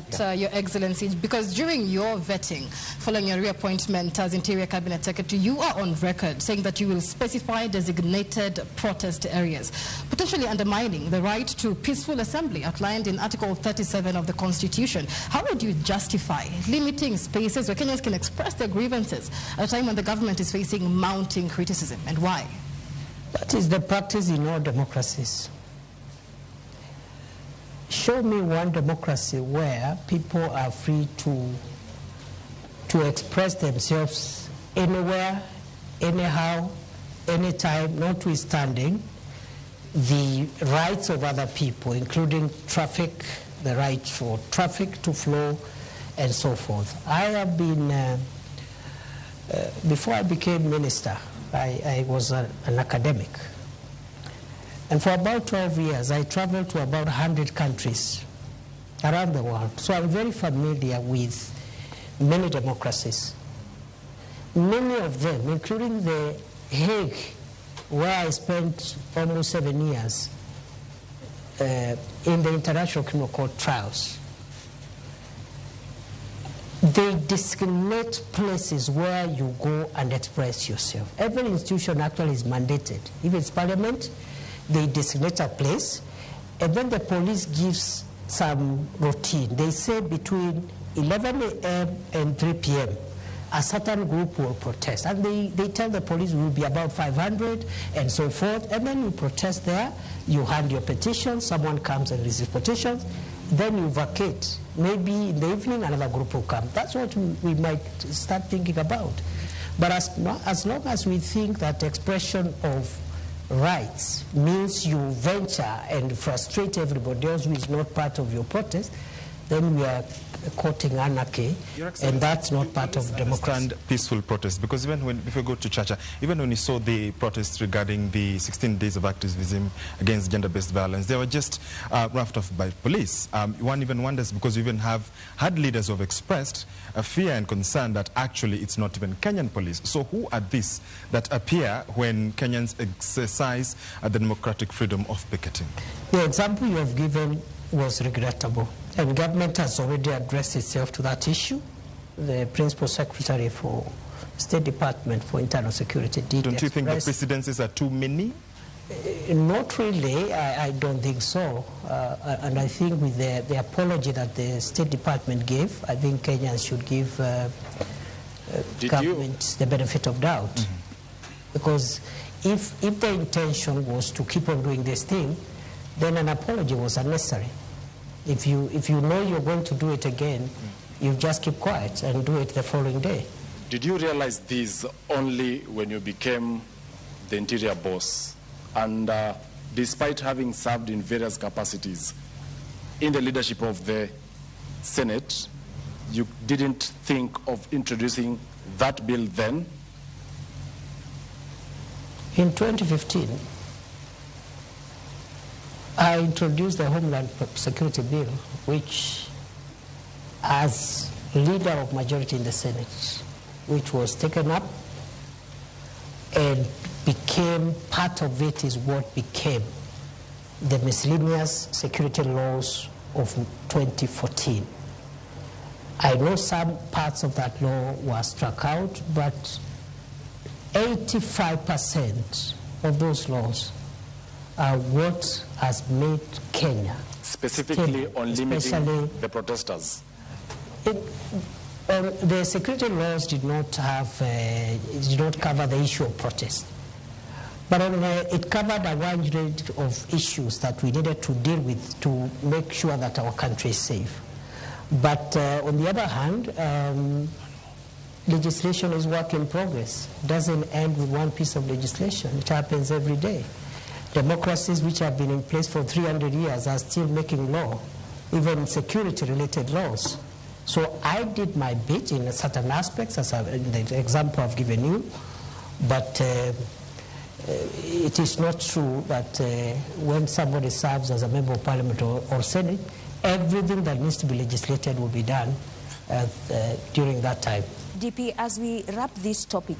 that, Your Excellency, because during your vetting, following your reappointment as Interior Cabinet Secretary, you are on record saying that you will specify designated protest areas, potentially undermining the right to peaceful assembly outlined in Article 37 of the Constitution. How would you justify limiting spaces where Kenyans can express their grievances at a time when the government is facing mounting criticism, and why? That is the practice in all democracies. Show me one democracy where people are free to express themselves anywhere, anyhow, anytime, notwithstanding the rights of other people, including traffic, the right for traffic to flow, and so forth. I have been, before I became minister, I was an academic. And for about 12 years, I traveled to about 100 countries around the world. So I'm very familiar with many democracies. Many of them, including the Hague, where I spent almost 7 years in the International Criminal Court trials, they designate places where you go and express yourself. Every institution actually is mandated. If it's parliament, they designate a place, and then the police gives some routine. They say between 11 a.m. and 3 p.m., a certain group will protest. And they tell the police will be about 500 and so forth, and then you protest there, you hand your petition, someone comes and receives petitions, then you vacate. Maybe in the evening another group will come. That's what we might start thinking about. But as long as we think that expression of rights means you venture and frustrate everybody else who is not part of your protest, then we are courting anarchy, and that's not part of democracy. Peaceful protest, because if we go to Chacha, even when you saw the protests regarding the 16 days of activism against gender-based violence, they were just roughed off by police. One even wonders, because we even have had leaders who have expressed a fear and concern that actually it's not even Kenyan police. So who are these that appear when Kenyans exercise the democratic freedom of picketing? The example you have given was regrettable, and government has already addressed itself to that issue. The Principal Secretary for State Department for Internal Security did. Don't you think the precedences are too many? Not really, I don't think so. And I think with the apology that the State Department gave, I think Kenyans should give government the benefit of doubt. Mm-hmm. Because if the intention was to keep on doing this thing, then an apology was unnecessary. If you know you're going to do it again, you just keep quiet and do it the following day. Did you realize this only when you became the interior boss? And despite having served in various capacities in the leadership of the Senate, you didn't think of introducing that bill then? In 2015, I introduced the Homeland Security Bill, which, as leader of majority in the Senate, which was taken up and became part of it, is what became the miscellaneous security laws of 2014. I know some parts of that law were struck out, but 85% of those laws are what has made Kenya. Specifically on limiting the protesters? The security laws did not cover the issue of protest. But it covered a wide range of issues that we needed to deal with to make sure that our country is safe. But on the other hand, legislation is work in progress. It doesn't end with one piece of legislation. It happens every day. Democracies which have been in place for 300 years are still making law, even security-related laws. So I did my bit in certain aspects, as in the example I've given you, but it is not true that when somebody serves as a member of parliament or senate, everything that needs to be legislated will be done during that time. DP, as we wrap this topic